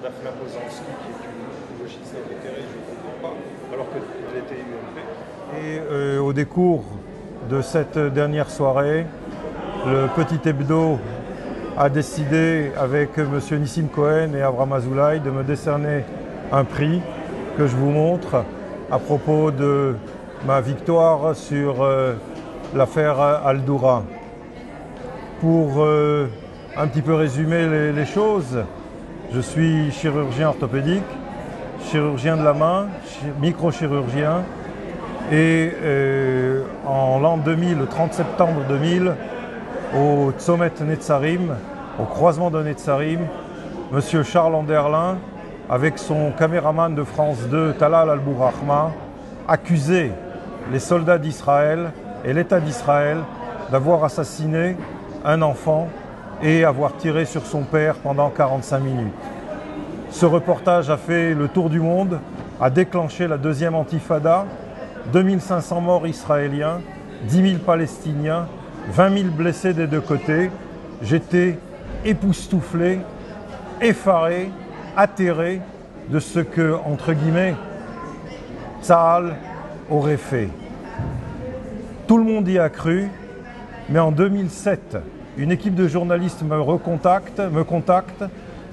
Daphna Pozansky, qui est une gauchiste invétérée, je ne comprends pas, alors qu'elle était UMP. Et au décours de cette dernière soirée, le Petit Hebdo a décidé, avec M. Nissim Cohen et Avraham Azoulay, de me décerner un prix que je vous montre à propos de ma victoire sur l'affaire Al-Doura. Pour un petit peu résumer les choses, je suis chirurgien orthopédique, chirurgien de la main, microchirurgien, et en l'an 2000, le 30 septembre 2000, au Tzomet Netzarim, au croisement de Netzarim, M. Charles Anderlin, avec son caméraman de France 2, Talal Al-Bourahma, accusait les soldats d'Israël et l'État d'Israël d'avoir assassiné un enfant et avoir tiré sur son père pendant 45 minutes. Ce reportage a fait le tour du monde, a déclenché la deuxième intifada, 2500 morts israéliens, 10 000 Palestiniens, 20 000 blessés des deux côtés. J'étais époustouflé, effaré, atterré de ce que, entre guillemets, Tsahal aurait fait. Tout le monde y a cru, mais en 2007, une équipe de journalistes me contacte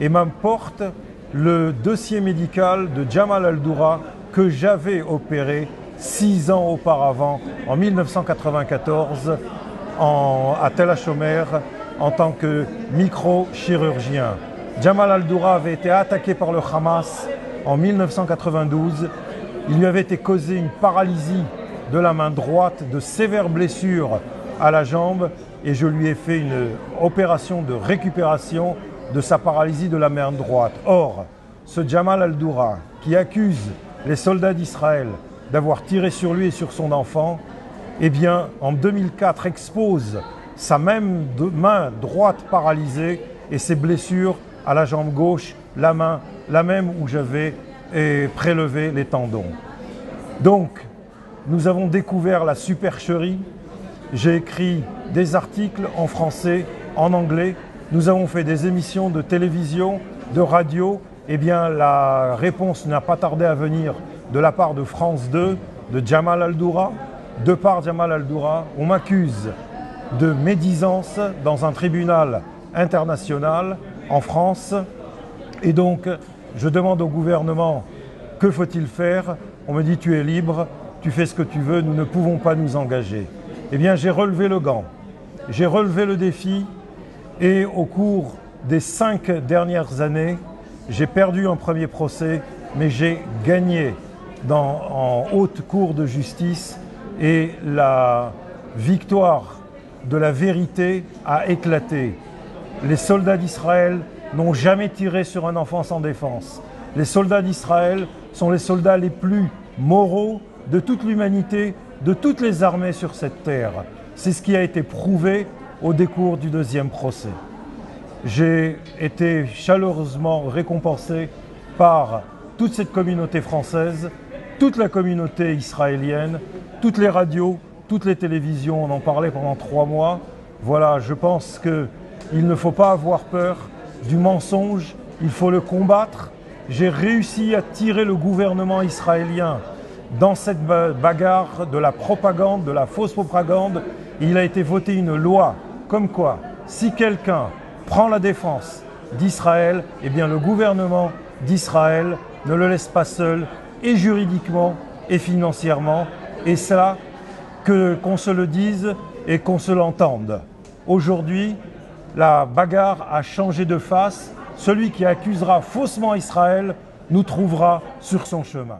et m'apporte le dossier médical de Jamal Al-Doura que j'avais opéré 6 ans auparavant, en 1994, à Tel HaShomer, en tant que microchirurgien. Jamal Al-Doura avait été attaqué par le Hamas en 1992. Il lui avait été causé une paralysie de la main droite, de sévères blessures à la jambe, et je lui ai fait une opération de récupération de sa paralysie de la main droite. Or, ce Jamal Al-Doura, qui accuse les soldats d'Israël d'avoir tiré sur lui et sur son enfant, eh bien, en 2004, expose sa même main droite paralysée et ses blessures à la jambe gauche, la main, la même où j'avais prélevé les tendons. Donc, nous avons découvert la supercherie. J'ai écrit des articles en français, en anglais. Nous avons fait des émissions de télévision, de radio. Eh bien, la réponse n'a pas tardé à venir de la part de France 2, de Jamal Al-Doura. De par Jamal Al-Doura, on m'accuse de médisance dans un tribunal international en France. Et donc, je demande au gouvernement, que faut-il faire? On me dit, tu es libre, tu fais ce que tu veux, nous ne pouvons pas nous engager. Eh bien, j'ai relevé le gant, j'ai relevé le défi, et au cours des 5 dernières années, j'ai perdu un premier procès, mais j'ai gagné en haute cour de justice, et la victoire de la vérité a éclaté. Les soldats d'Israël n'ont jamais tiré sur un enfant sans défense. Les soldats d'Israël sont les soldats les plus moraux de toute l'humanité, de toutes les armées sur cette terre. C'est ce qui a été prouvé au décours du deuxième procès. J'ai été chaleureusement récompensé par toute cette communauté française, toute la communauté israélienne, toutes les radios, toutes les télévisions. On en parlait pendant 3 mois. Voilà, je pense qu'il ne faut pas avoir peur du mensonge, il faut le combattre. J'ai réussi à tirer le gouvernement israélien dans cette bagarre de la propagande, de la fausse propagande. Il a été voté une loi comme quoi, si quelqu'un prend la défense d'Israël, eh bien le gouvernement d'Israël ne le laisse pas seul, et juridiquement et financièrement. Et ça, qu'on se le dise et qu'on se l'entende. Aujourd'hui, la bagarre a changé de face. Celui qui accusera faussement Israël nous trouvera sur son chemin.